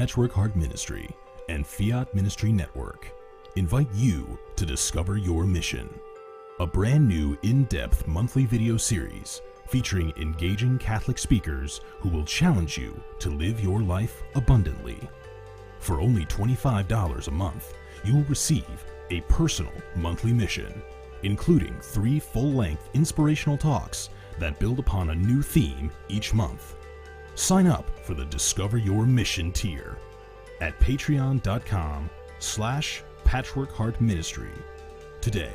Patchwork Heart Ministry and Fiat Ministry Network invite you to discover your mission, a brand new in-depth monthly video series featuring engaging Catholic speakers who will challenge you to live your life abundantly. For only $25 a month, you will receive a personal monthly mission, including 3 full-length inspirational talks that build upon a new theme each month. Sign up for the Discover Your Mission tier at patreon.com/patchworkheartministry today.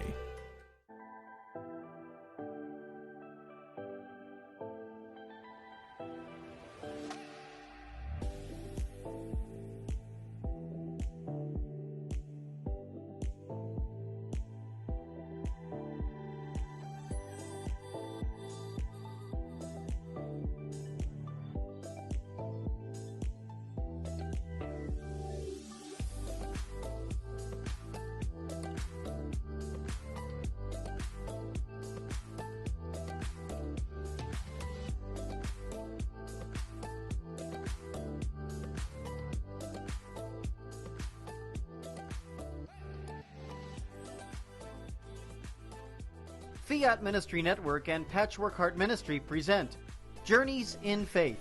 Fiat Ministry Network and Patchwork Heart Ministry present Journeys in Faith.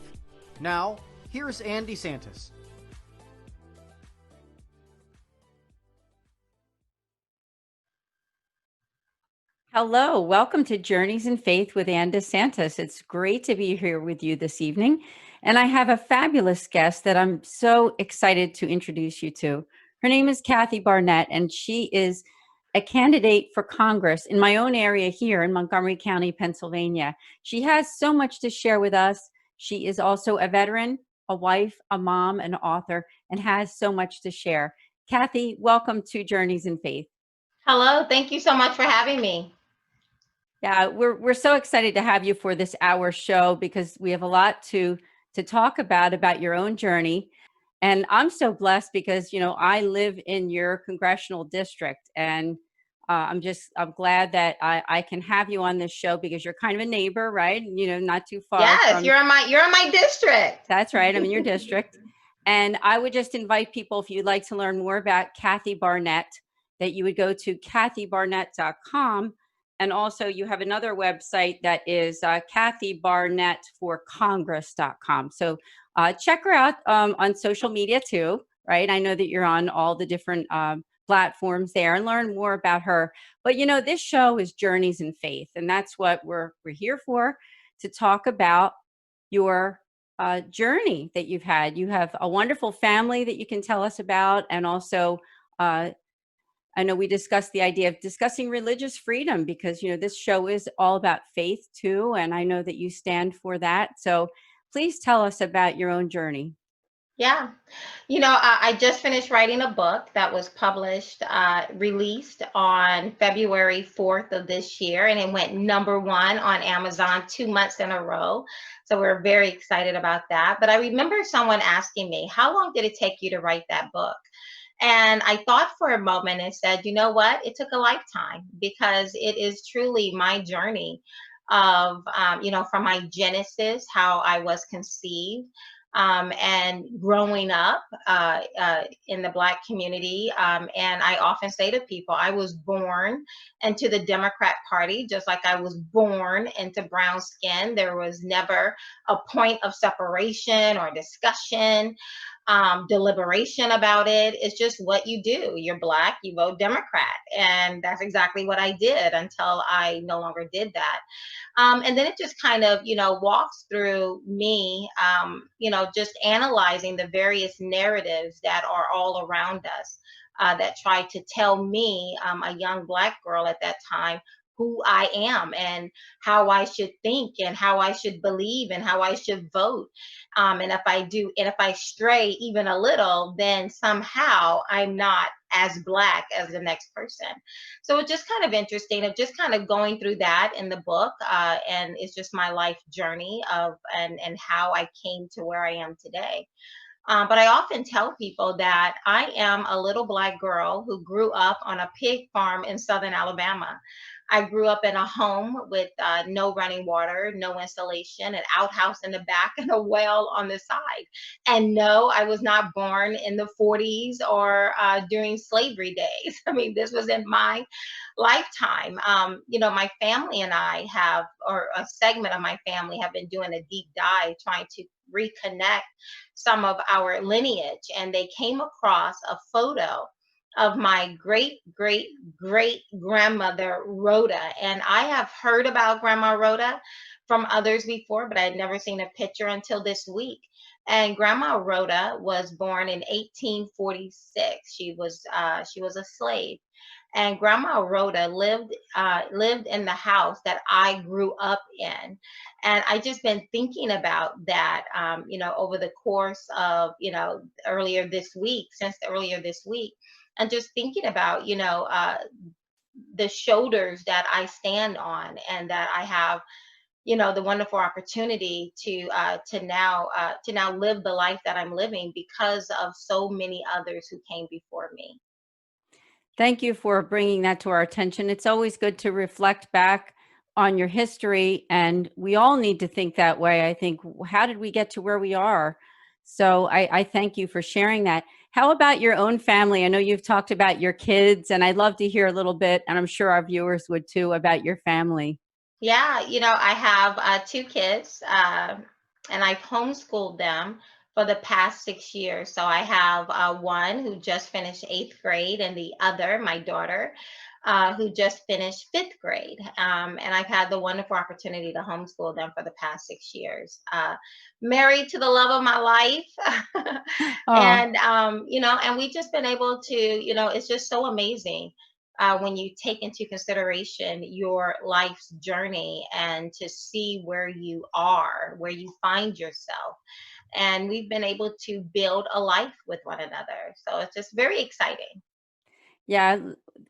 Now, here's Ann DeSantis. Hello, welcome to Journeys in Faith with Ann DeSantis. It's great to be here with you this evening. And I have a fabulous guest that I'm so excited to introduce you to. Her name is Kathy Barnette, and she is a candidate for Congress in my own area here in Montgomery County, Pennsylvania. She has so much to share with us. She is also a veteran, a wife, a mom, an author, and has so much to share. Kathy, welcome to Journeys in Faith. Hello, thank you so much for having me. Yeah, we're so excited to have you for this hour show because we have a lot to talk about your own journey. And I'm so blessed because, I live in your congressional district, and I'm glad that I can have you on this show because you're kind of a neighbor, right? Not too far. Yes, you're in my district. That's right. I'm in your district. And I would just invite people, if you'd like to learn more about Kathy Barnette, that you would go to kathybarnette.com. And also you have another website that is kathybarnetteforcongress.com. So check her out on social media too, right? I know that you're on all the different platforms there, and learn more about her. But this show is Journeys in Faith, and that's what we're here for, to talk about your journey that you've had. You have a wonderful family that you can tell us about, and also I know we discussed the idea of discussing religious freedom because, this show is all about faith too. And I know that you stand for that. So please tell us about your own journey. Yeah. I just finished writing a book that was released on February 4th of this year, and it went #1 on Amazon 2 months in a row. So we're very excited about that. But I remember someone asking me, how long did it take you to write that book? And I thought for a moment and said, you know what? It took a lifetime, because it is truly my journey of, from my genesis, how I was conceived, and growing up in the Black community. And I often say to people, I was born into the Democrat Party, just like I was born into brown skin. There was never a point of separation or discussion, deliberation about it. It's just what you do. You're Black, you vote Democrat. And that's exactly what I did until I no longer did that. And then it just kind of, walks through me, just analyzing the various narratives that are all around us, that try to tell me, a young Black girl at that time, who I am and how I should think and how I should believe and how I should vote. And if I stray even a little, then somehow I'm not as Black as the next person. So it's just kind of interesting of just kind of going through that in the book. And it's just my life journey and how I came to where I am today. But I often tell people that I am a little Black girl who grew up on a pig farm in southern Alabama. I grew up in a home with no running water, no insulation, an outhouse in the back, and a well on the side. And no, I was not born in the 40s or during slavery days. I mean, this was in my lifetime. My family and I have, or a segment of my family, have been doing a deep dive trying to reconnect some of our lineage. And they came across a photo of my great great great grandmother Rhoda. And I have heard about Grandma Rhoda from others before, but I had never seen a picture until this week. And Grandma Rhoda was born in 1846. She was a slave. And Grandma Rhoda lived in the house that I grew up in. And I just been thinking about that, over the course of, earlier this week, and just thinking about, the shoulders that I stand on, and that I have, the wonderful opportunity to now live the life that I'm living because of so many others who came before me. Thank you for bringing that to our attention. It's always good to reflect back on your history, and we all need to think that way. I think, how did we get to where we are? So I thank you for sharing that. How about your own family? I know you've talked about your kids, and I'd love to hear a little bit, and I'm sure our viewers would too, about your family. Yeah, I have two kids, and I've homeschooled them for the past 6 years. So I have one who just finished eighth grade, and the other, my daughter, who just finished fifth grade. And I've had the wonderful opportunity to homeschool them for the past 6 years. Married to the love of my life. Oh, And we've just been able to, it's just so amazing when you take into consideration your life's journey and to see where you are, where you find yourself. And we've been able to build a life with one another. So it's just very exciting. yeah,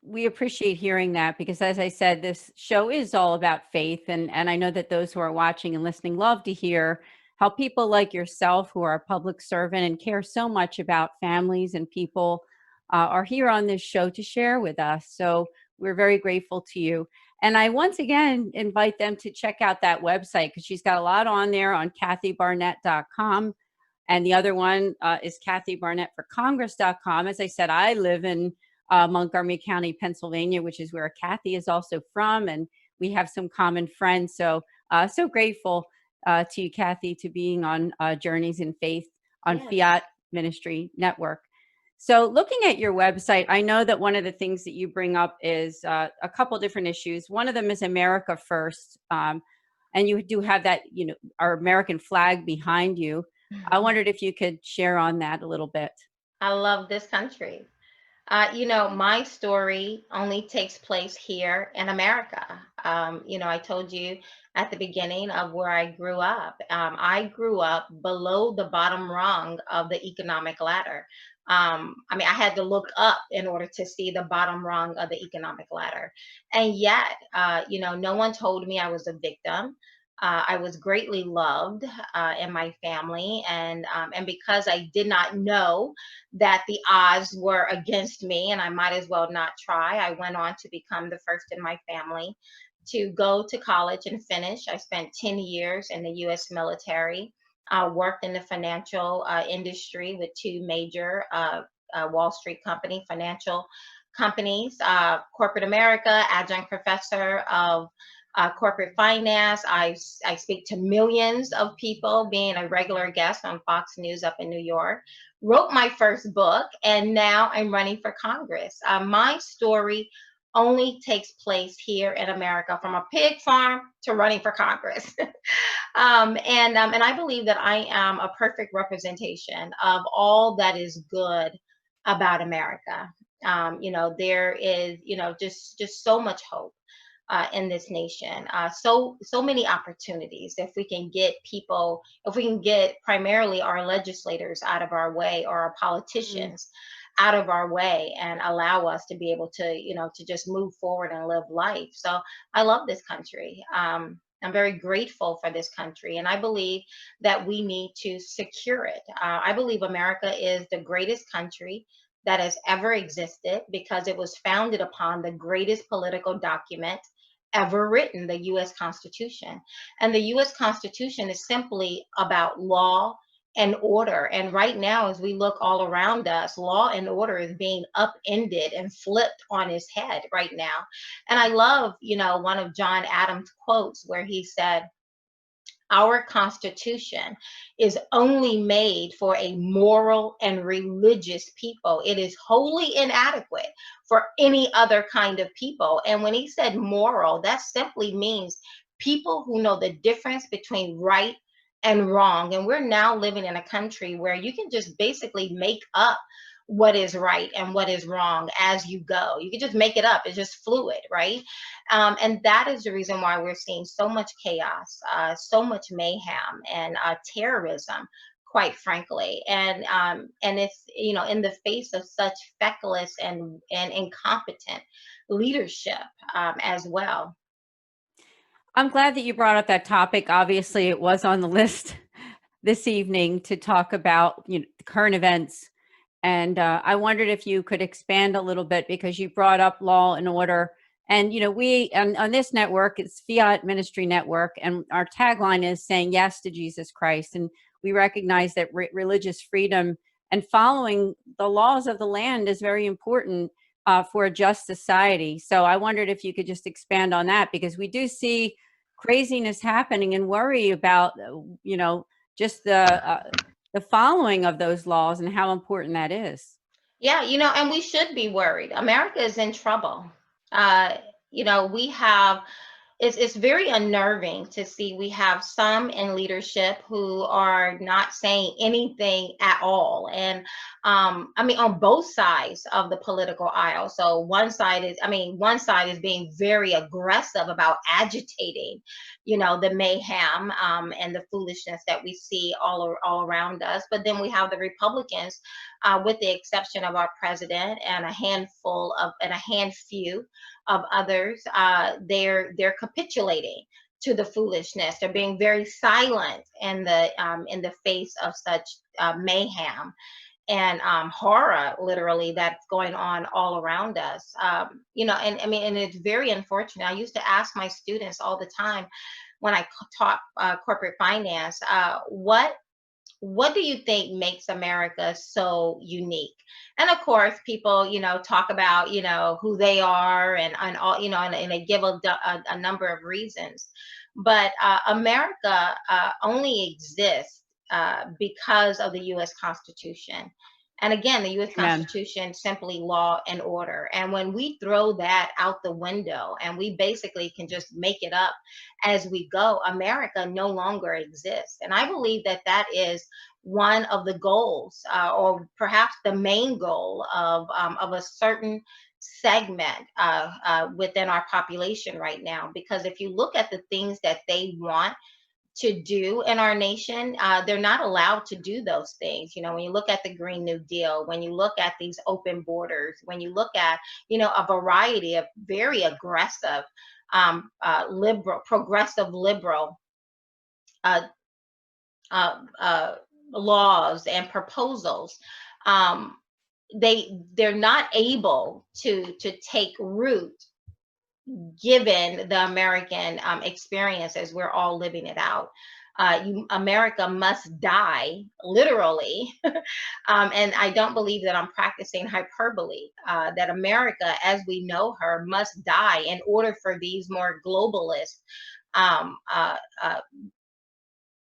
we appreciate hearing that because, as I said, this show is all about faith, and I know that those who are watching and listening love to hear how people like yourself, who are a public servant and care so much about families and people, are here on this show to share with us. So we're very grateful to you. And I once again invite them to check out that website because she's got a lot on there on kathybarnette.com. And the other one is kathybarnettforcongress.com. As I said, I live in Montgomery County, Pennsylvania, which is where Kathy is also from, and we have some common friends. So, so grateful to you, Kathy, to being on Journeys in Faith on Yes. Fiat Ministry Network. So, looking at your website, I know that one of the things that you bring up is a couple different issues. One of them is America First, and you do have that, our American flag behind you. I wondered if you could share on that a little bit. I love this country. My story only takes place here in America. I told you at the beginning of where I grew up. I grew up below the bottom rung of the economic ladder. I had to look up in order to see the bottom rung of the economic ladder. And yet, no one told me I was a victim. I was greatly loved in my family, and because I did not know that the odds were against me and I might as well not try, I went on to become the first in my family to go to college and finish. I spent 10 years in the U.S. military, worked in the financial industry with two major Wall Street financial companies, corporate America, adjunct professor of corporate finance. I speak to millions of people, being a regular guest on Fox News up in New York. Wrote my first book, and now I'm running for Congress. My story only takes place here in America, from a pig farm to running for Congress. And I believe that I am a perfect representation of all that is good about America. There is, just so much hope in this nation. So many opportunities. If we can get people, if we can get primarily our legislators out of our way, or our politicians out of our way, and allow us to be able to, to just move forward and live life. So I love this country. I'm very grateful for this country, and I believe that we need to secure it. I believe America is the greatest country that has ever existed because it was founded upon the greatest political document ever written, the U.S. Constitution. And the U.S. Constitution is simply about law and order. And right now, as we look all around us, law and order is being upended and flipped on its head right now. And I love, one of John Adams' quotes where he said, "Our Constitution is only made for a moral and religious people. It is wholly inadequate for any other kind of people." And when he said moral, that simply means people who know the difference between right and wrong. And we're now living in a country where you can just basically make up what is right and what is wrong as you go. You can just make it up. It's just fluid, right? And that is the reason why we're seeing so much chaos, so much mayhem, and terrorism, quite frankly. And it's, in the face of such feckless and incompetent leadership as well. I'm glad that you brought up that topic. Obviously, it was on the list this evening to talk about, the current events. And I wondered if you could expand a little bit because you brought up law and order. And, we on this network, it's Fiat Ministry Network, and our tagline is saying yes to Jesus Christ. And we recognize that religious freedom and following the laws of the land is very important for a just society. So I wondered if you could just expand on that, because we do see craziness happening and worry about, just the following of those laws and how important that is. Yeah, and we should be worried. America is in trouble. Uh, we have it's very unnerving to see we have some in leadership who are not saying anything at all. And I mean, on both sides of the political aisle. So one side is being very aggressive about agitating, the mayhem and the foolishness that we see all around us. But then we have the Republicans, with the exception of our president and a handful of others, they're capitulating to the foolishness. They're being very silent in the face of such mayhem and horror, literally, that's going on all around us. And I mean, and it's very unfortunate. I used to ask my students all the time when I taught corporate finance, what do you think makes America so unique? And of course, people, talk about, who they are and all, and they give a number of reasons. But America only exists because of the U.S. Constitution. And again, the U.S. Amen. Constitution, simply law and order. And when we throw that out the window and we basically can just make it up as we go, America no longer exists. And I believe that is one of the goals, or perhaps the main goal of a certain segment within our population right now. Because if you look at the things that they want to do in our nation, they're not allowed to do those things. When you look at the Green New Deal, when you look at these open borders, when you look at, a variety of very aggressive, progressive liberal laws and proposals, they're not able to take root given the American experience as we're all living it out. America must die, literally. And I don't believe that I'm practicing hyperbole, that America, as we know her, must die in order for these more globalist, I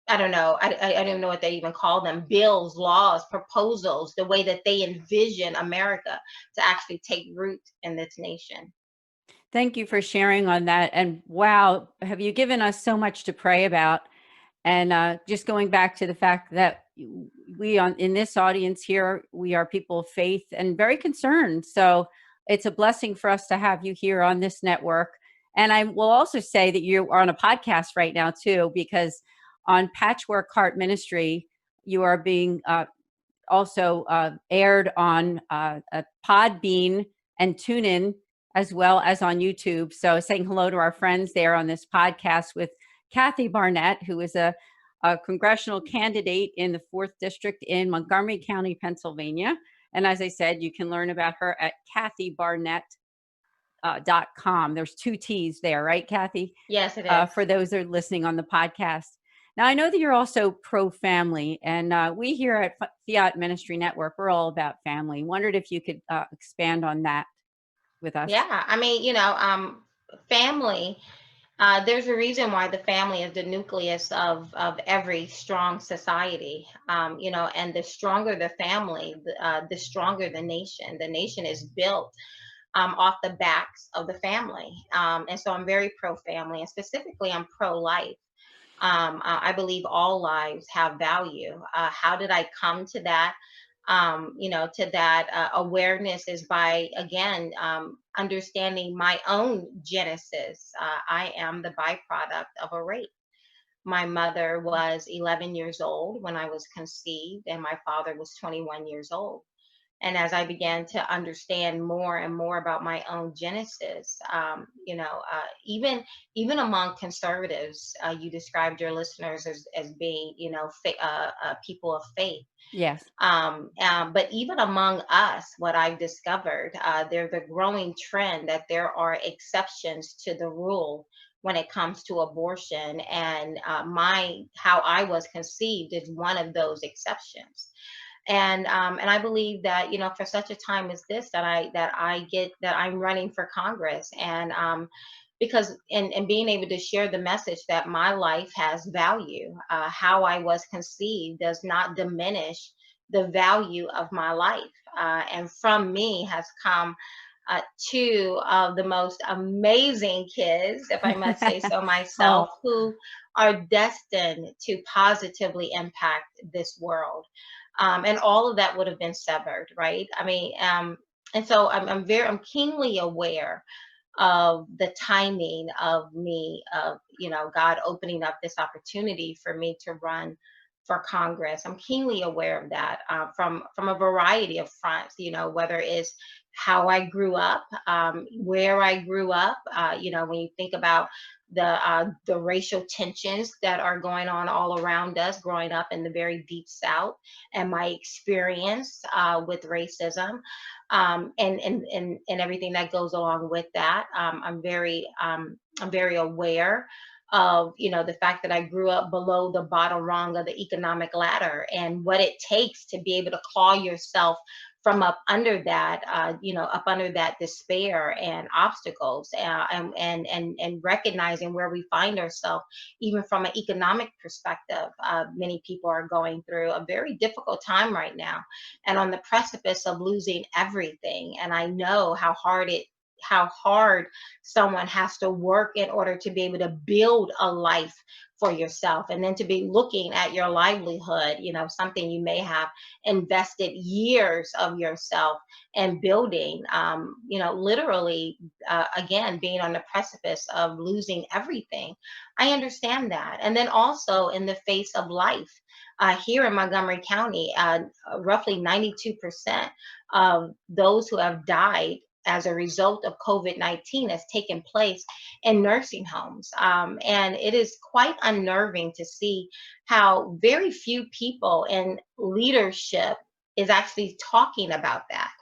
don't know, I don't even know what they even call them, bills, laws, proposals, the way that they envision America to actually take root in this nation. Thank you for sharing on that. And wow, have you given us so much to pray about? And just going back to the fact that we in this audience here, we are people of faith and very concerned. So it's a blessing for us to have you here on this network. And I will also say that you are on a podcast right now too, because on Patchwork Heart Ministry, you are being also aired on Podbean and TuneIn, as well as on YouTube. So saying hello to our friends there on this podcast with Kathy Barnette, who is a congressional candidate in the 4th District in Montgomery County, Pennsylvania. And as I said, you can learn about her at kathybarnette.com. There's 2 T's there, right, Kathy? Yes, it is. For those that are listening on the podcast. Now, I know that you're also pro-family, and we here at Fiat Ministry Network, we're all about family. Wondered if you could expand on that with us. Yeah, I mean, family, there's a reason why the family is the nucleus of every strong society, and the stronger the family, the stronger the nation. The nation is built off the backs of the family. And so I'm very pro-family, and specifically I'm pro-life. I believe all lives have value. How did I come to that? To that awareness is by, again, understanding my own genesis. I am the byproduct of a rape. My mother was 11 years old when I was conceived, and my father was 21 years old. And as I began to understand more and more about my own genesis, even among conservatives, you described your listeners as being, people of faith. Yes. But even among us, what I've discovered, there's a growing trend that there are exceptions to the rule when it comes to abortion. And how I was conceived is one of those exceptions. And I believe that, you know, for such a time as this, that I'm running for Congress, and because and being able to share the message that my life has value. How I was conceived does not diminish the value of my life, and from me has come two of the most amazing kids, if I must say so Oh, myself, who are destined to positively impact this world. And all of that would have been severed, right? I mean, and so I'm keenly aware of the timing of me, of, you know, God opening up this opportunity for me to run for Congress. I'm keenly aware of that, from a variety of fronts, you know, whether it's how I grew up, where I grew up. You know, when you think about the racial tensions that are going on all around us, growing up in the very deep South, and my experience with racism, and everything that goes along with that. I'm very aware of, you know, the fact that I grew up below the bottom rung of the economic ladder, and what it takes to be able to claw yourself from up under that, you know, up under that despair and obstacles, and recognizing where we find ourselves, even from an economic perspective. Many people are going through a very difficult time right now, and on the precipice of losing everything. And I know how hard someone has to work in order to be able to build a life for yourself, and then to be looking at your livelihood, you know, something you may have invested years of yourself in building, you know, literally, again, being on the precipice of losing everything. I understand that. And then also in the face of life, here in Montgomery County, roughly 92% of those who have died as a result of COVID-19 has taken place in nursing homes. And it is quite unnerving to see how very few people in leadership is actually talking about that.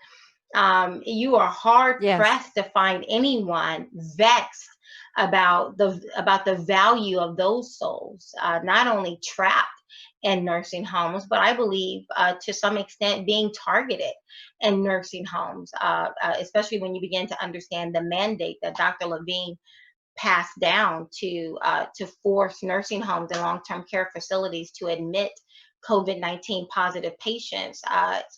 You are hard yes. pressed to find anyone vexed about the value of those souls, not only trapped in nursing homes, but I believe, to some extent, being targeted in nursing homes, especially when you begin to understand the mandate that Dr. Levine passed down to force nursing homes and long-term care facilities to admit COVID-19 positive patients.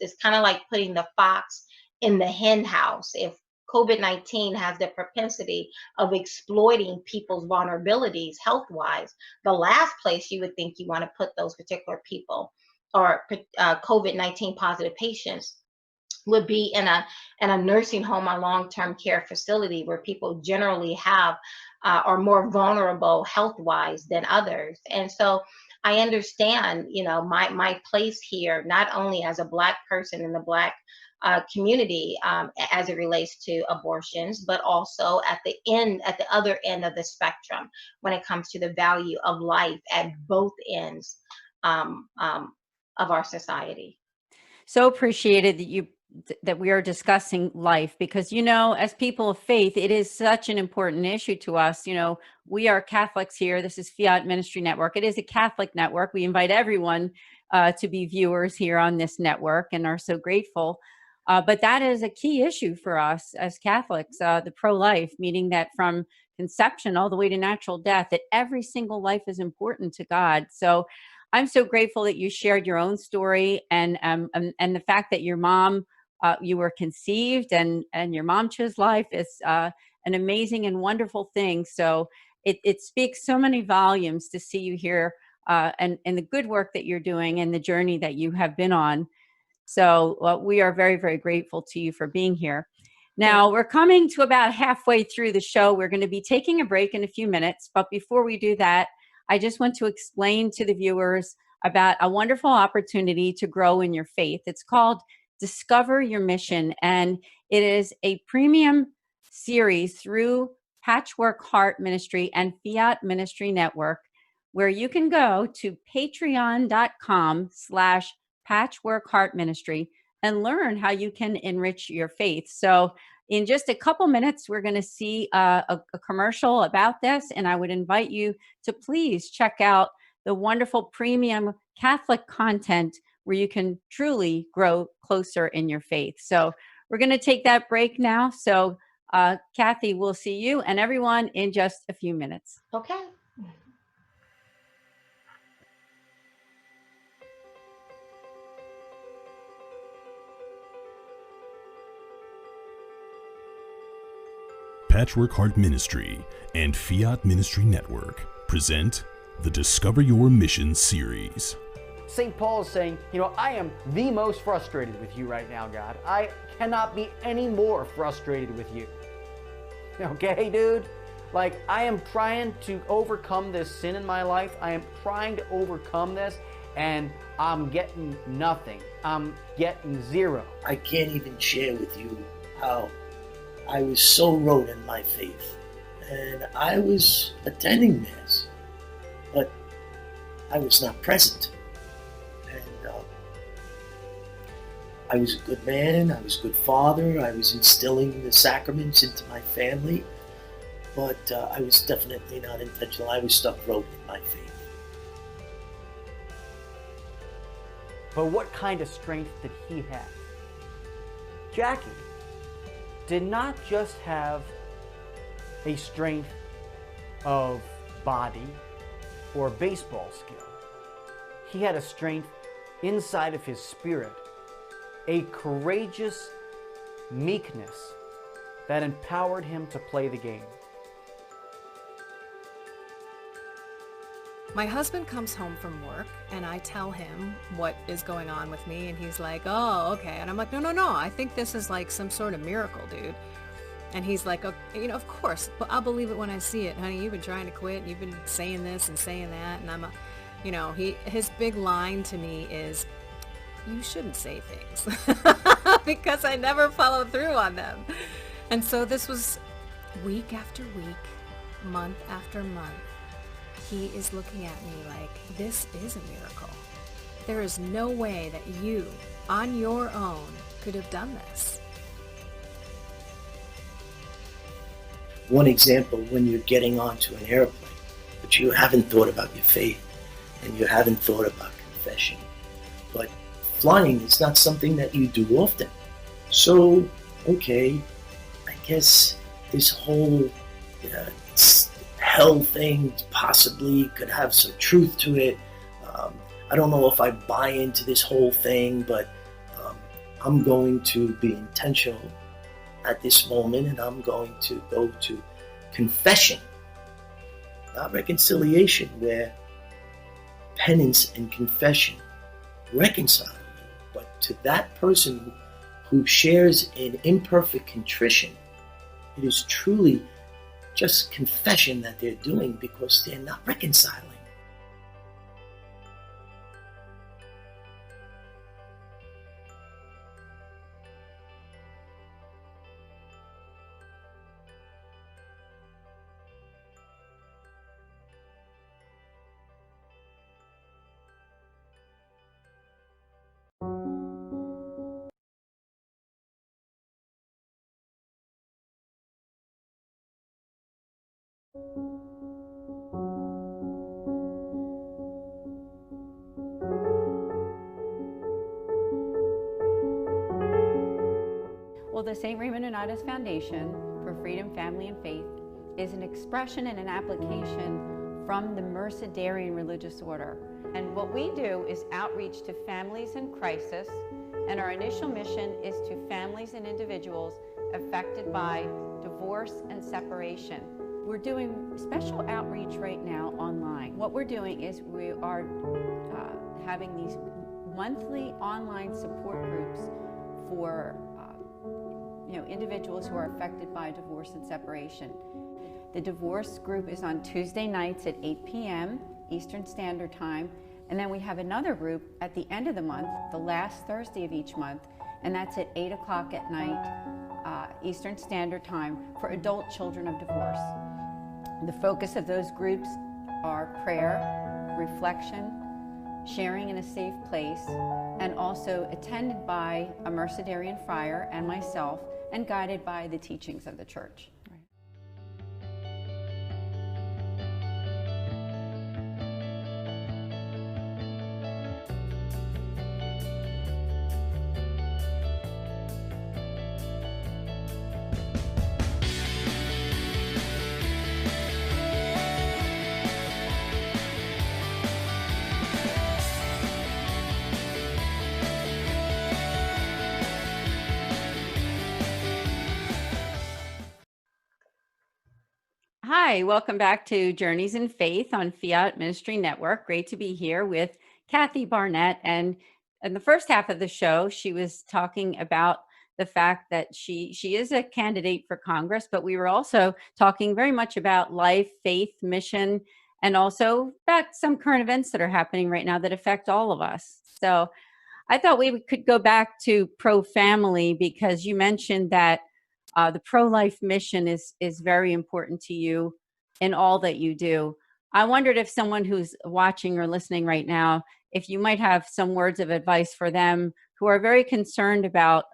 It's kind of like putting the fox in the hen house. If COVID-19 has the propensity of exploiting people's vulnerabilities health wise, the last place you would think you want to put those particular people, or COVID-19 positive patients, would be in a nursing home or long-term care facility, where people generally have, are more vulnerable health wise than others. And so I understand, you know, my place here, not only as a Black person in the Black community, as it relates to abortions, but also at the other end of the spectrum, when it comes to the value of life at both ends, of our society. So appreciated that we are discussing life, because, you know, as people of faith, it is such an important issue to us. You know, we are Catholics here. This is Fiat Ministry Network. It is a Catholic network. We invite everyone to be viewers here on this network, and are so grateful. But that is a key issue for us as Catholics, the pro-life, meaning that from conception all the way to natural death, that every single life is important to God. So I'm so grateful that you shared your own story, and the fact that your mom, you were conceived, and your mom chose life is an amazing and wonderful thing. So it speaks so many volumes to see you here, and the good work that you're doing, and the journey that you have been on. So we are very, very grateful to you for being here. Now, we're coming to about halfway through the show. We're going to be taking a break in a few minutes. But before we do that, I just want to explain to the viewers about a wonderful opportunity to grow in your faith. It's called Discover Your Mission, and it is a premium series through Patchwork Heart Ministry and Fiat Ministry Network, where you can go to patreon.com/Patchwork Heart Ministry and learn how you can enrich your faith. So in just a couple minutes, we're going to see a commercial about this, and I would invite you to please check out the wonderful premium Catholic content where you can truly grow closer in your faith. So we're going to take that break now. So Kathy, we'll see you and everyone in just a few minutes. Okay. Patchwork Heart Ministry and Fiat Ministry Network present the Discover Your Mission series. St. Paul is saying, I am the most frustrated with you right now, God. I cannot be any more frustrated with you. Okay, dude? Like, I am trying to overcome this sin in my life. I am trying to overcome this, and I'm getting nothing. I'm getting zero. I can't even share with you how I was so wrote in my faith. And I was attending Mass, but I was not present. And I was a good man, I was a good father, I was instilling the sacraments into my family, but I was definitely not intentional. I was stuck wrote in my faith. But what kind of strength did he have? Jackie did not just have a strength of body or baseball skill. He had a strength inside of his spirit, a courageous meekness that empowered him to play the game. My husband comes home from work and I tell him what is going on with me and he's like, oh, okay. And I'm like, no, I think this is like some sort of miracle, dude. And he's like, oh, of course, but I'll believe it when I see it, honey. You've been trying to quit. You've been saying this and saying that. And I'm, his big line to me is, you shouldn't say things because I never follow through on them. And so this was week after week, month after month. He is looking at me like, this is a miracle. There is no way that you, on your own, could have done this. One example, when you're getting onto an airplane, but you haven't thought about your faith, and you haven't thought about confession. But flying is not something that you do often. So, okay, I guess this whole hell thing possibly could have some truth to it. I don't know if I buy into this whole thing, but I'm going to be intentional at this moment, and I'm going to go to confession, not reconciliation, where penance and confession reconcile you, but to that person who shares an imperfect contrition, it is truly just confession that they're doing because they're not reconciling. Well, the St. Raymond Unitas Foundation for Freedom, Family, and Faith is an expression and an application from the Mercedarian religious order. And what we do is outreach to families in crisis, and our initial mission is to families and individuals affected by divorce and separation. We're doing special outreach right now online. What we're doing is we are having these monthly online support groups for individuals who are affected by divorce and separation. The divorce group is on Tuesday nights at 8 p.m. Eastern Standard Time, and then we have another group at the end of the month, the last Thursday of each month, and that's at 8 o'clock at night Eastern Standard Time for adult children of divorce. The focus of those groups are prayer, reflection, sharing in a safe place, and also attended by a Mercedarian friar and myself, and guided by the teachings of the church. Hi, welcome back to Journeys in Faith on Fiat Ministry Network. Great to be here with Kathy Barnette. And in the first half of the show, she was talking about the fact that she is a candidate for Congress, but we were also talking very much about life, faith, mission, and also about some current events that are happening right now that affect all of us. So I thought we could go back to pro-family because you mentioned that the pro-life mission is very important to you in all that you do. I wondered if someone who's watching or listening right now, if you might have some words of advice for them who are very concerned about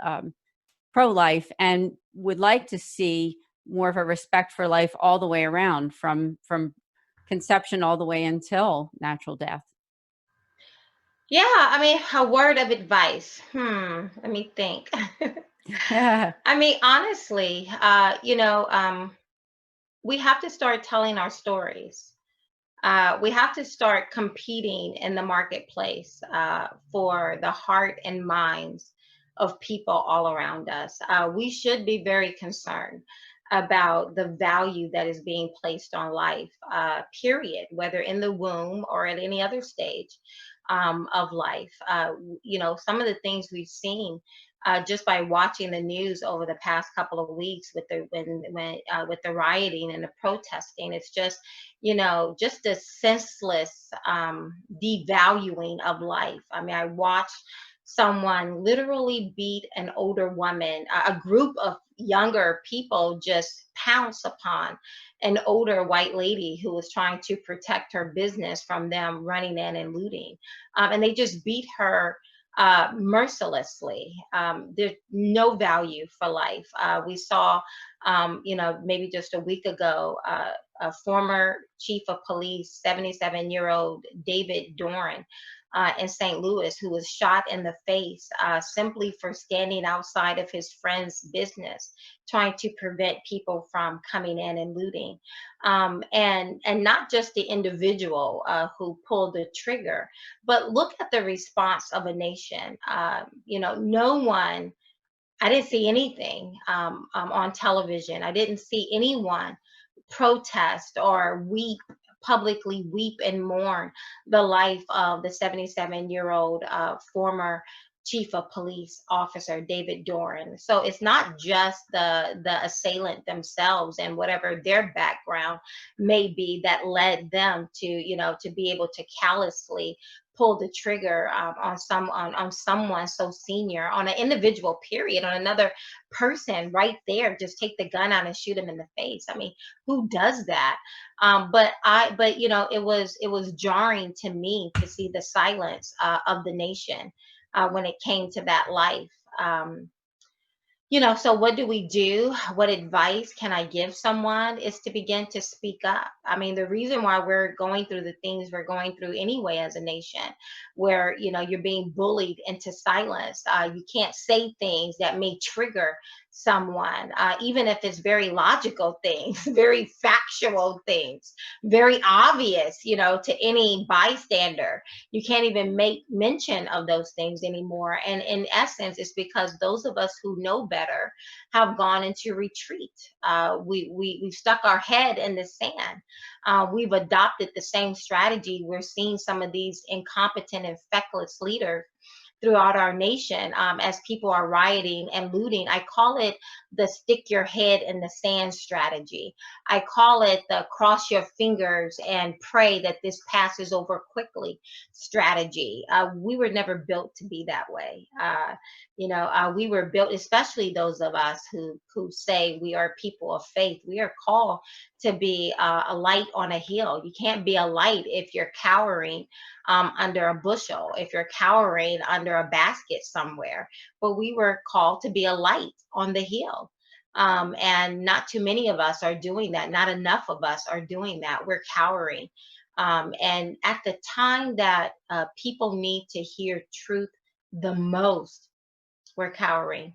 pro-life and would like to see more of a respect for life all the way around, from conception all the way until natural death. Yeah, I mean, a word of advice. Let me think. Yeah. I mean, honestly, we have to start telling our stories. We have to start competing in the marketplace for the heart and minds of people all around us. We should be very concerned about the value that is being placed on life, period, whether in the womb or at any other stage of life. Some of the things we've seen just by watching the news over the past couple of weeks with with the rioting and the protesting, it's just a senseless devaluing of life. I mean, I watched someone literally beat an older woman, a group of younger people just pounce upon an older white lady who was trying to protect her business from them running in and looting. And they just beat her mercilessly. There's no value for life. We saw, maybe just a week ago, a former chief of police, 77-year-old David Doran, in St. Louis, who was shot in the face simply for standing outside of his friend's business, trying to prevent people from coming in and looting. And not just the individual who pulled the trigger, but look at the response of a nation. No one, I didn't see anything on television. I didn't see anyone protest or publicly weep and mourn the life of the 77-year-old former chief of police officer David Doran. So it's not just the assailant themselves and whatever their background may be that led them to be able to callously pull the trigger on someone so senior, on an individual, period, on another person right there. Just take the gun out and shoot him in the face. I mean, who does that? But it was jarring to me to see the silence of the nation when it came to that life. So what do we do? What advice can I give someone is to begin to speak up. I mean, the reason why we're going through the things we're going through anyway as a nation, where, you're being bullied into silence. You can't say things that may trigger someone, even if it's very logical things, very factual things, very obvious, to any bystander. You can't even make mention of those things anymore. And in essence, it's because those of us who know better have gone into retreat. We've stuck our head in the sand. We've adopted the same strategy. We're seeing some of these incompetent and feckless leaders throughout our nation as people are rioting and looting. I call it the stick your head in the sand strategy. I call it the cross your fingers and pray that this passes over quickly strategy. We were never built to be that way. We were built, especially those of us who say we are people of faith. We are called to be a light on a hill. You can't be a light if you're cowering under a bushel, if you're cowering under a basket somewhere. But we were called to be a light on the hill. And not too many of us are doing that. Not enough of us are doing that. We're cowering. And at the time that people need to hear truth the most, we're cowering.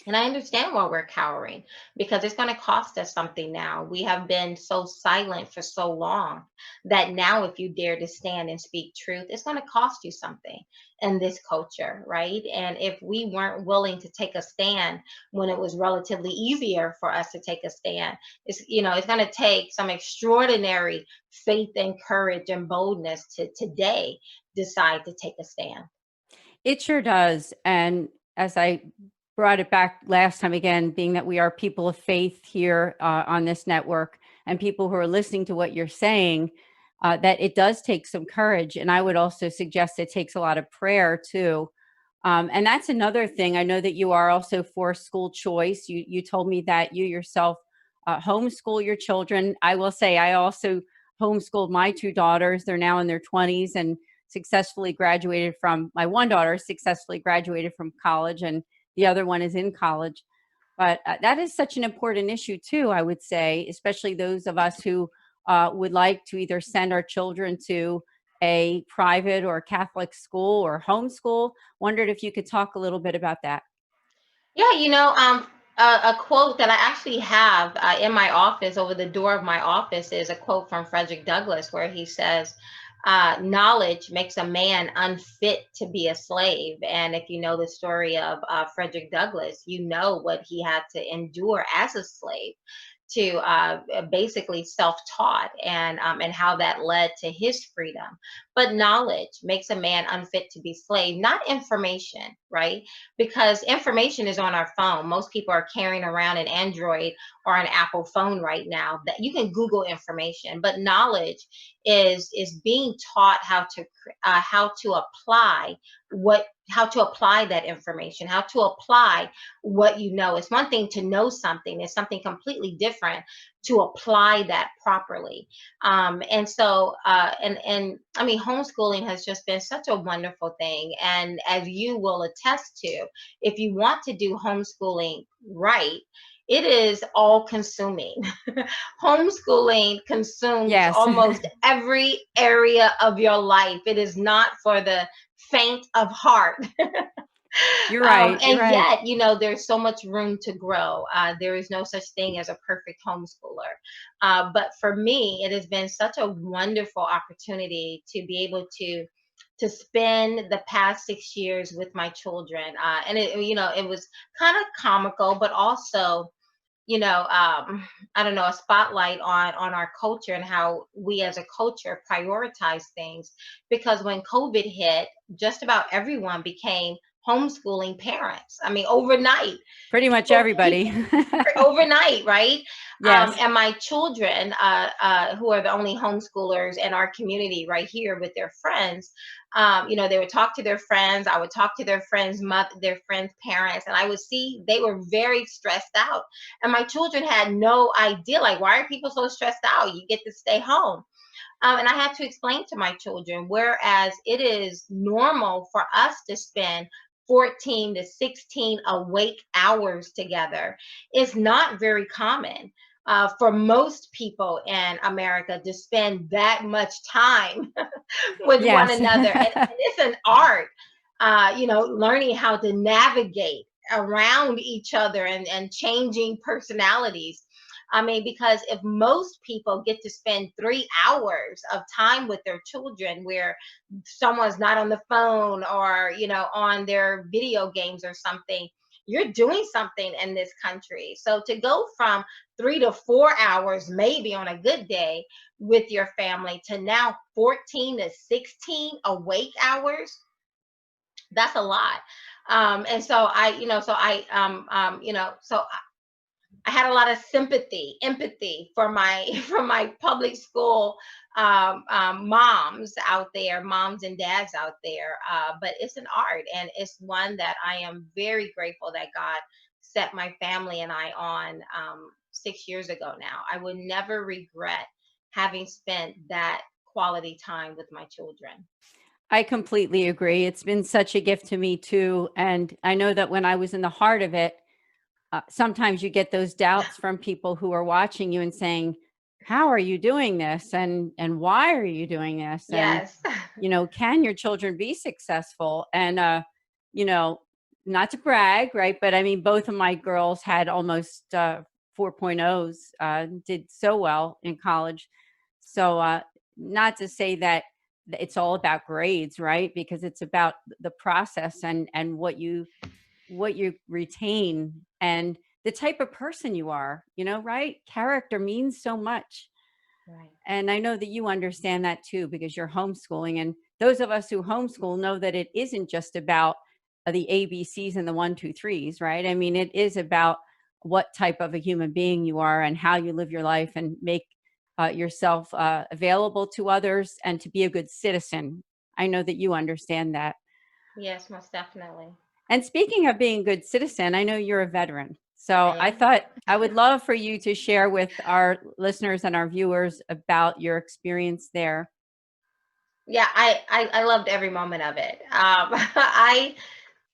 And I understand why we're cowering, because it's going to cost us something now. We have been so silent for so long that now, if you dare to stand and speak truth, it's going to cost you something in this culture, right? And if we weren't willing to take a stand when it was relatively easier for us to take a stand, it's going to take some extraordinary faith and courage and boldness to today decide to take a stand. It sure does. And as I brought it back last time, again, being that we are people of faith here on this network, and people who are listening to what you're saying, that it does take some courage. And I would also suggest it takes a lot of prayer too. And that's another thing. I know that you are also for school choice. You told me that you yourself homeschool your children. I will say I also homeschooled my two daughters. They're now in their 20s and successfully graduated from, my one daughter successfully graduated from college, and the other one is in college. But that is such an important issue too, I would say, especially those of us who would like to either send our children to a private or Catholic school or homeschool. Wondered if you could talk a little bit about that. Yeah, a quote that I actually have in my office, over the door of my office, is a quote from Frederick Douglass, where he says, knowledge makes a man unfit to be a slave. And if you know the story of Frederick Douglass, you know what he had to endure as a slave, to basically self-taught, and how that led to his freedom. But knowledge makes a man unfit to be slave, not information, right? Because information is on our phone. Most people are carrying around an Android or an Apple phone right now that you can Google information. But knowledge is being taught how to apply that information, how to apply what you know. It's one thing to know something, it's something completely different to apply that properly. And so, and I mean, homeschooling has just been such a wonderful thing. And as you will attest to, if you want to do homeschooling right, it is all consuming. Homeschooling consumes Yes. almost every area of your life. It is not for the faint of heart. You're right. You're And right. yet, there's so much room to grow. There is no such thing as a perfect homeschooler. But for me, it has been such a wonderful opportunity to be able to spend the past 6 years with my children. And it was kind of comical, but also, I don't know, a spotlight on our culture and how we as a culture prioritize things. Because when COVID hit, just about everyone became homeschooling parents. I mean, overnight. Pretty much People, everybody. overnight, right? Yes. And my children, who are the only homeschoolers in our community right here with their friends, they would talk to their friends. I would talk to their friends' their friends' parents, and I would see they were very stressed out. And my children had no idea, like, why are people so stressed out? You get to stay home. And I had to explain to my children, whereas it is normal for us to spend 14 to 16 awake hours together, it's not very common for most people in America to spend that much time with one Yes. another. And it's an art, learning how to navigate around each other and changing personalities. I mean, because if most people get to spend 3 hours of time with their children where someone's not on the phone or, on their video games or something, you're doing something in this country. So to go from 3 to 4 hours, maybe on a good day, with your family, to now 14 to 16 awake hours, that's a lot. And so I had a lot of sympathy, empathy for my public school moms out there, moms and dads out there. But it's an art, and it's one that I am very grateful that God set my family and I on 6 years ago now. I would never regret having spent that quality time with my children. I completely agree. It's been such a gift to me too. And I know that when I was in the heart of it, sometimes you get those doubts from people who are watching you and saying, how are you doing this? And why are you doing this? And, Yes. can your children be successful? And, not to brag, right? But I mean, both of my girls had almost 4.0s, did so well in college. So not to say that it's all about grades, right? Because it's about the process and what you retain and the type of person you are, right? Character means so much. Right. And I know that you understand that too, because you're homeschooling. And those of us who homeschool know that it isn't just about the ABCs and the 1, 2, 3s, right? I mean, it is about what type of a human being you are and how you live your life and make yourself available to others and to be a good citizen. I know that you understand that. Yes, most definitely. And speaking of being a good citizen, I know you're a veteran. So I am. thought I would love for you to share with our listeners and our viewers about your experience there. Yeah, I loved every moment of it. I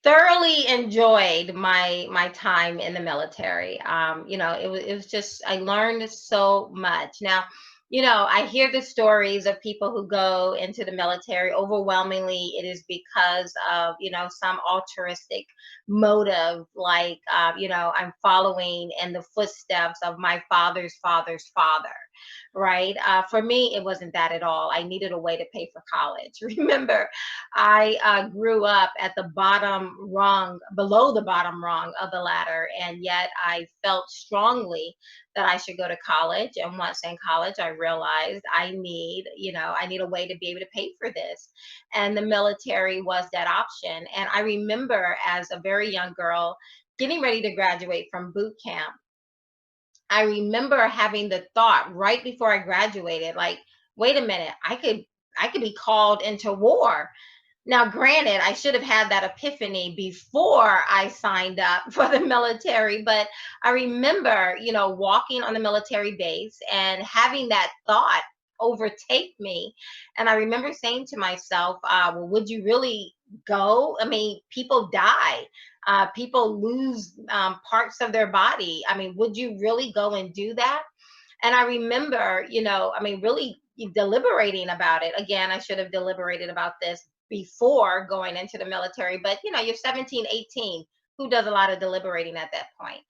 thoroughly enjoyed my time in the military. It was just, I learned so much. Now, I hear the stories of people who go into the military. Overwhelmingly, it is because of some altruistic motive, like I'm following in the footsteps of my father's father's father. Right. For me, it wasn't that at all. I needed a way to pay for college. Remember, I grew up at the bottom rung, below the bottom rung of the ladder, and yet I felt strongly that I should go to college. And once in college, I realized I need a way to be able to pay for this. And the military was that option. And I remember as a very young girl getting ready to graduate from boot camp, I remember having the thought right before I graduated, like, wait a minute, I could be called into war. Now, granted, I should have had that epiphany before I signed up for the military, but I remember, walking on the military base and having that thought overtake me. And I remember saying to myself, well, would you really go? I mean, people die. People lose parts of their body. I mean, would you really go and do that? And I remember, really deliberating about it. Again, I should have deliberated about this before going into the military, but you're 17, 18. Who does a lot of deliberating at that point?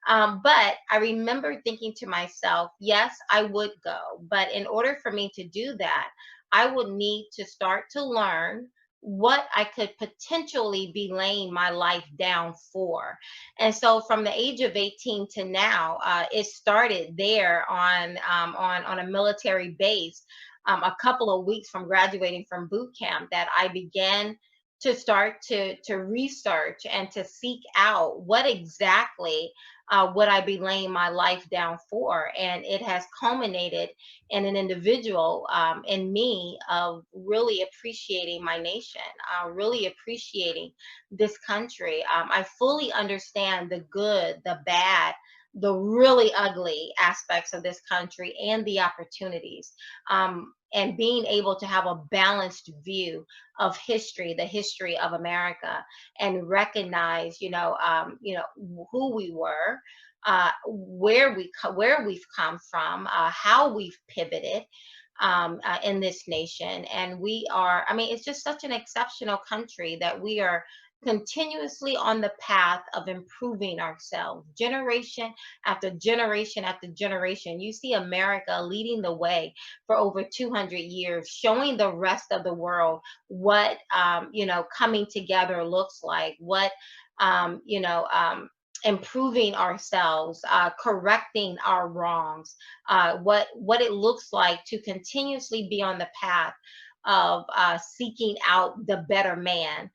But I remember thinking to myself, yes, I would go. But in order for me to do that, I would need to start to learn what I could potentially be laying my life down for. And so from the age of 18 to now, it started there on a military base, a couple of weeks from graduating from boot camp, that I began to start to research and to seek out what exactly would I be laying my life down for. And it has culminated in an individual, in me, of really appreciating my nation, really appreciating this country. I fully understand the good, the bad, the really ugly aspects of this country and the opportunities. And being able to have a balanced view of history, the history of America, and recognize, who we were, where we've come from, how we've pivoted in this nation. And we are, I mean, it's just such an exceptional country that we are continuously on the path of improving ourselves, generation after generation after generation. You see America leading the way for over 200 years, showing the rest of the world what coming together looks like, what improving ourselves, correcting our wrongs, what it looks like to continuously be on the path of seeking out the better man.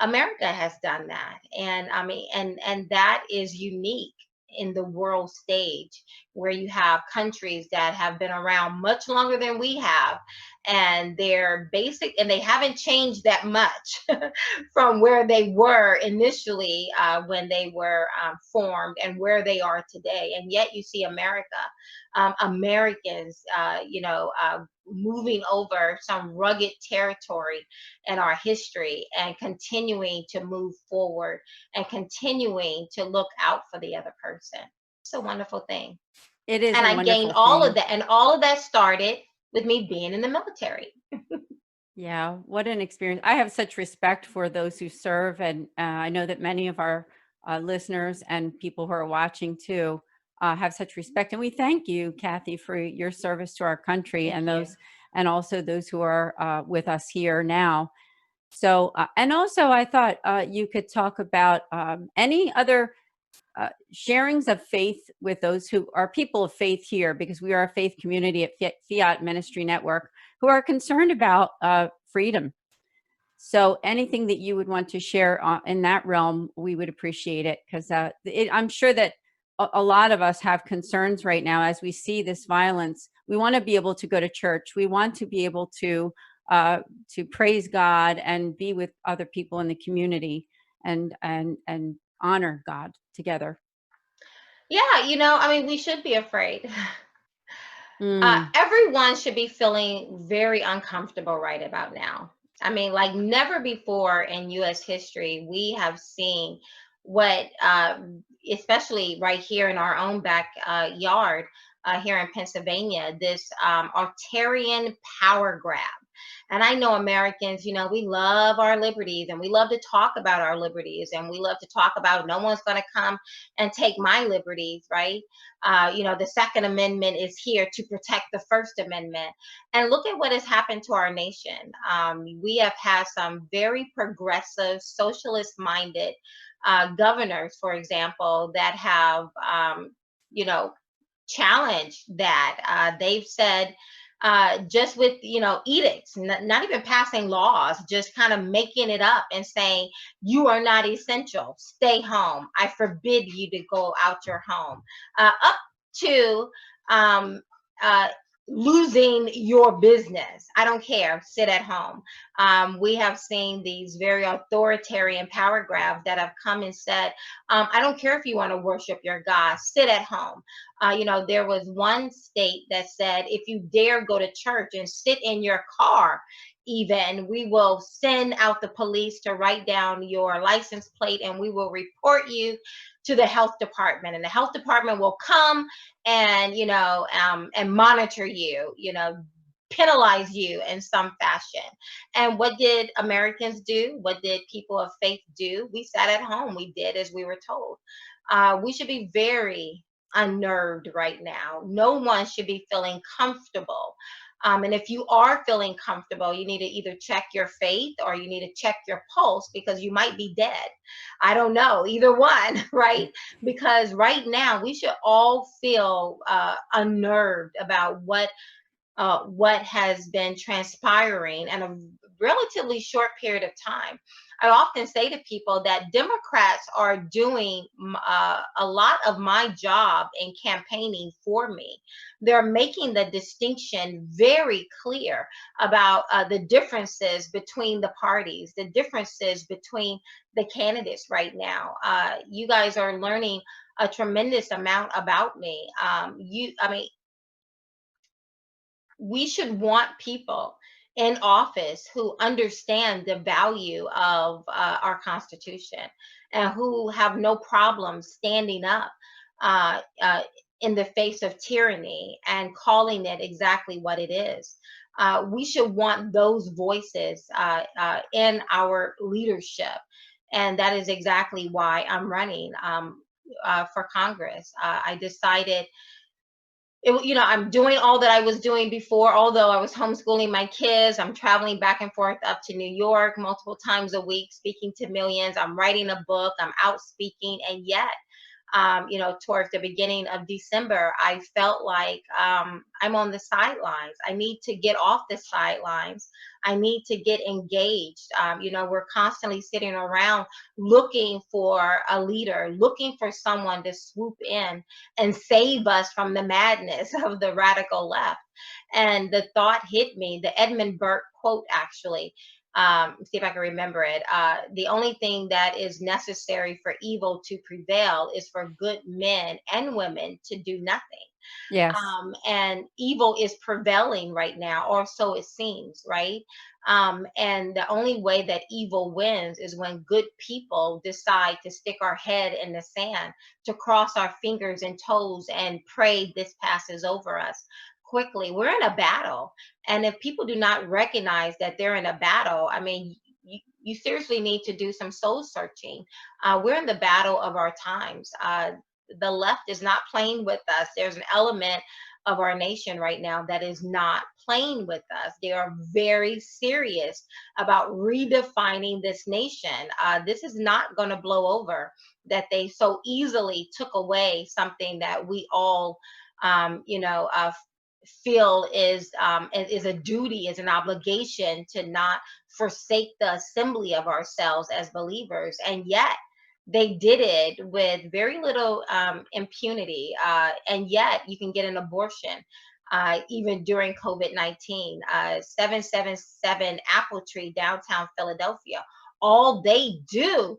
America has done that, and I mean, and that is unique in the world stage, where you have countries that have been around much longer than we have, and they're basic, and they haven't changed that much from where they were initially, when they were formed, and where they are today. And yet you see America, Americans, moving over some rugged territory in our history, and continuing to move forward, and continuing to look out for the other person. It's a wonderful thing. It is And a I gained wonderful all thing. of that, and all of that started with me being in the military. Yeah, what an experience. I have such respect for those who serve, and I know that many of our listeners and people who are watching too have such respect. And we thank you, Kathy, for your service to our country, Thank and you. those, and also those who are with us here now. So, and also, I thought you could talk about any other sharings of faith with those who are people of faith here, because we are a faith community at Fiat Ministry Network who are concerned about freedom. So anything that you would want to share in that realm, we would appreciate it, because I'm sure that a lot of us have concerns right now as we see this violence. We want to be able to go to church. We want to be able to praise God and be with other people in the community and honor God together. Yeah, I mean, we should be afraid. Mm. Everyone should be feeling very uncomfortable right about now. I mean, like never before in U.S. history, we have seen what, especially right here in our own backyard here in Pennsylvania, this authoritarian power grab. And I know Americans, we love our liberties and we love to talk about our liberties and we love to talk about no one's going to come and take my liberties, right? The Second Amendment is here to protect the First Amendment. And look at what has happened to our nation. We have had some very progressive, socialist minded governors, for example, that have, challenged that. They've said, just with edicts, not even passing laws, just kind of making it up and saying you are not essential, stay home, I forbid you to go out your home, up to um, uh, losing your business. I don't care, sit at home. We have seen these very authoritarian power grabs that have come and said, I don't care if you want to worship your God, sit at home. There was one state that said, if you dare go to church and sit in your car, even, we will send out the police to write down your license plate and we will report you to the health department, and the health department will come and and monitor you, penalize you in some fashion. And what did Americans do? What did people of faith do? We sat at home. We did as we were told. We should be very unnerved right now. No one should be feeling comfortable. And if you are feeling comfortable, you need to either check your faith or you need to check your pulse, because you might be dead. I don't know, either one, right? Because right now we should all feel unnerved about what has been transpiring in a relatively short period of time. I often say to people that Democrats are doing a lot of my job in campaigning for me. They're making the distinction very clear about the differences between the parties, the differences between the candidates right now. You guys are learning a tremendous amount about me. We should want people in office who understand the value of our Constitution and who have no problem standing up uh, uh, in the face of tyranny and calling it exactly what it is. We should want those voices in our leadership. And that is exactly why I'm running for Congress. I decided I'm doing all that I was doing before, although I was homeschooling my kids. I'm traveling back and forth up to New York multiple times a week, speaking to millions. I'm writing a book, I'm out speaking. And yet, towards the beginning of December, I felt like I'm on the sidelines. I need to get off the sidelines. I need to get engaged. We're constantly sitting around looking for a leader, looking for someone to swoop in and save us from the madness of the radical left. And the thought hit me, the Edmund Burke quote, actually. See if I can remember it. The only thing that is necessary for evil to prevail is for good men and women to do nothing. Yes. And evil is prevailing right now, or so it seems, right? And the only way that evil wins is when good people decide to stick our head in the sand, to cross our fingers and toes and pray this passes over us. quickly. We're in a battle. And if people do not recognize that they're in a battle, I mean, you seriously need to do some soul searching. We're in the battle of our times. The left is not playing with us. There's an element of our nation right now that is not playing with us. They are very serious about redefining this nation. This is not going to blow over, that they so easily took away something that we all, feel is a duty, is an obligation to not forsake the assembly of ourselves as believers. And yet they did it with very little impunity. And yet you can get an abortion even during COVID-19. 777 Apple Tree, downtown Philadelphia. All they do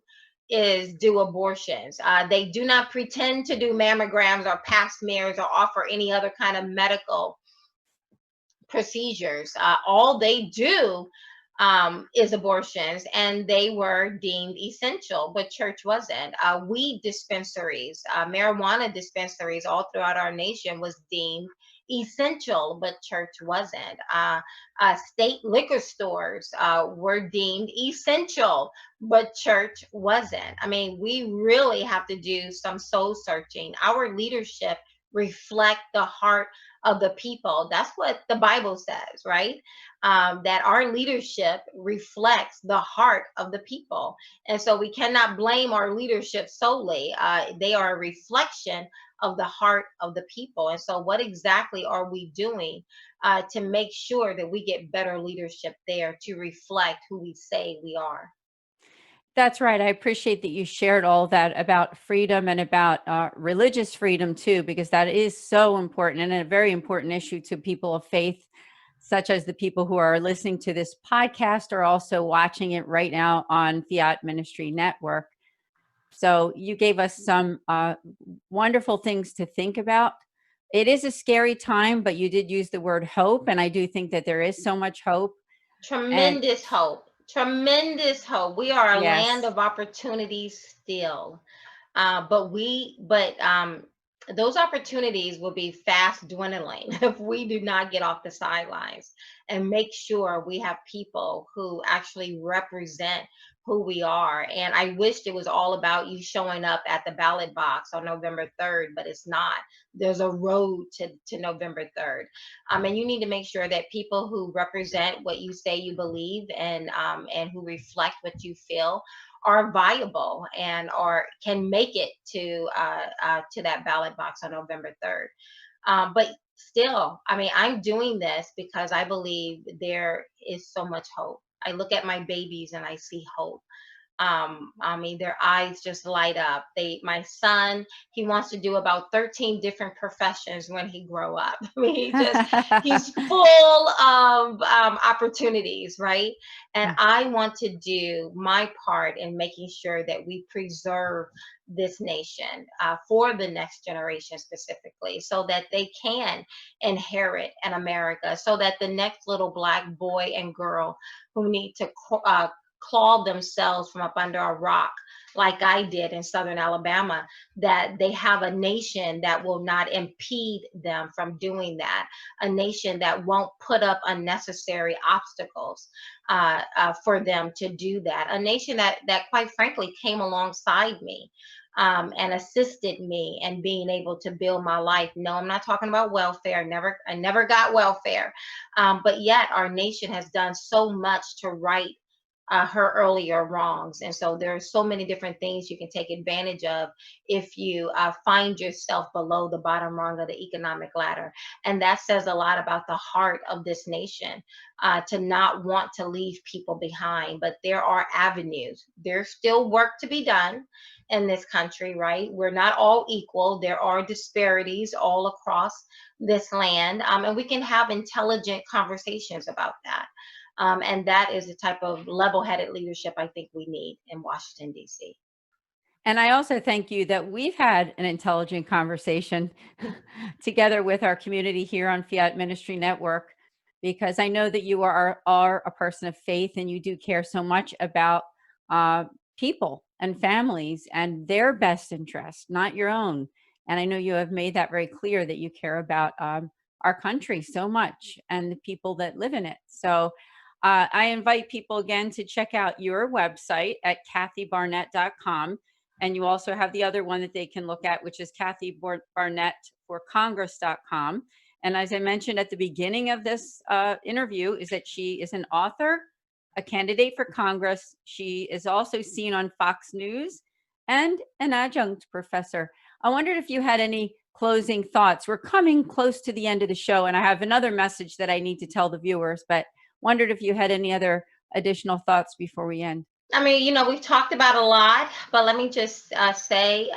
is do abortions. They do not pretend to do mammograms or pap smears or offer any other kind of medical procedures. All they do is abortions, and they were deemed essential, but church wasn't. Weed dispensaries, marijuana dispensaries all throughout our nation was deemed essential, but church wasn't. State liquor stores were deemed essential, but church wasn't. I mean, we really have to do some soul searching. Our leadership reflect the heart of the people. That's what the Bible says, right? That our leadership reflects the heart of the people. And so we cannot blame our leadership solely. They are a reflection of the heart of the people. And so what exactly are we doing to make sure that we get better leadership there to reflect who we say we are? That's right. I appreciate that you shared all that about freedom and about religious freedom too, because that is so important and a very important issue to people of faith, such as the people who are listening to this podcast or also watching it right now on Fiat Ministry Network. So you gave us some wonderful things to think about. It is a scary time, but you did use the word hope. And I do think that there is so much hope. Tremendous hope. Tremendous hope. We are a land Yes. of opportunities still. But those opportunities will be fast dwindling if we do not get off the sidelines and make sure we have people who actually represent who we are. And I wished it was all about you showing up at the ballot box on November 3rd, but it's not. There's a road to November 3rd. And you need to make sure that people who represent what you say you believe and who reflect what you feel are viable and or can make it to that ballot box on November 3rd. But still, I mean, I'm doing this because I believe there is so much hope. I look at my babies and I see hope. I mean, their eyes just light up. My son, he wants to do about 13 different professions when he grow up. I mean, he's full of opportunities, right? And I want to do my part in making sure that we preserve this nation for the next generation specifically, so that they can inherit an America, so that the next little Black boy and girl who need to claw themselves from up under a rock, like I did in Southern Alabama, that they have a nation that will not impede them from doing that, a nation that won't put up unnecessary obstacles for them to do that, a nation that quite frankly came alongside me and assisted me in being able to build my life. No, I'm not talking about welfare. I never got welfare, but yet our nation has done so much to right her earlier wrongs. And so there are so many different things you can take advantage of if you find yourself below the bottom rung of the economic ladder. And that says a lot about the heart of this nation, to not want to leave people behind. But there are avenues. There's still work to be done in this country, right? We're not all equal. There are disparities all across this land. And we can have intelligent conversations about that. And that is the type of level-headed leadership I think we need in Washington, D.C. And I also thank you that we've had an intelligent conversation together with our community here on Fiat Ministry Network, because I know that you are a person of faith and you do care so much about people and families and their best interest, not your own. And I know you have made that very clear, that you care about our country so much and the people that live in it. So I invite people again to check out your website at kathybarnette.com. And you also have the other one that they can look at, which is kathybarnetteforcongress.com. And as I mentioned at the beginning of this interview, is that she is an author, a candidate for Congress. She is also seen on Fox News and an adjunct professor. I wondered if you had any closing thoughts. We're coming close to the end of the show, and I have another message that I need to tell the viewers, but wondered if you had any other additional thoughts before we end. I mean, you know, we've talked about a lot, but let me just say,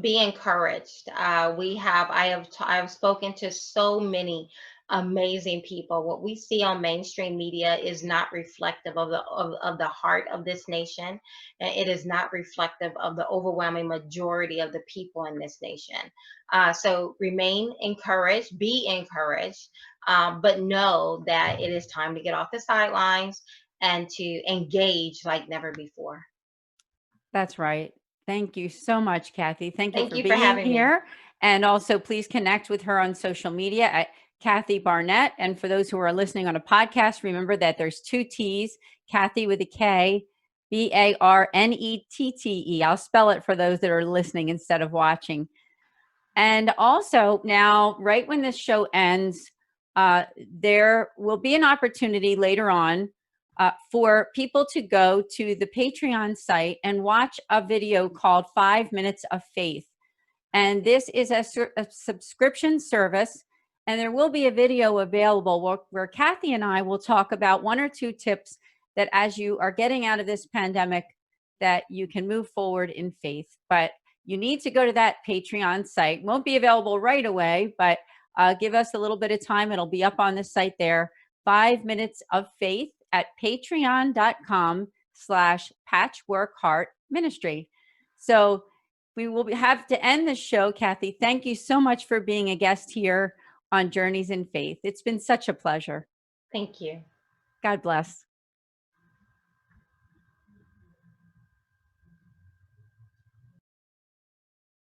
be encouraged. I have spoken to so many amazing people. What we see on mainstream media is not reflective of the heart of this nation, and it is not reflective of the overwhelming majority of the people in this nation. So remain encouraged, be encouraged, but know that it is time to get off the sidelines and to engage like never before. That's right. Thank you so much, Kathy. Thank you for being having here. And also please connect with her on social media at Kathy Barnette. And for those who are listening on a podcast, remember that there's 2 T's, Kathy with a K, Barnette. I'll spell it for those that are listening instead of watching. And also now, right when this show ends, there will be an opportunity later on for people to go to the Patreon site and watch a video called 5 Minutes of Faith. And this is a subscription service, and there will be a video available where Kathy and I will talk about 1 or 2 tips that as you are getting out of this pandemic, that you can move forward in faith. But you need to go to that Patreon site. Won't be available right away, but give us a little bit of time. It'll be up on the site there, 5 Minutes of Faith, at patreon.com/patchworkheartministry. So we will have to end the show. Kathy, thank you so much for being a guest here on Journeys in Faith. It's been such a pleasure. Thank you. God bless.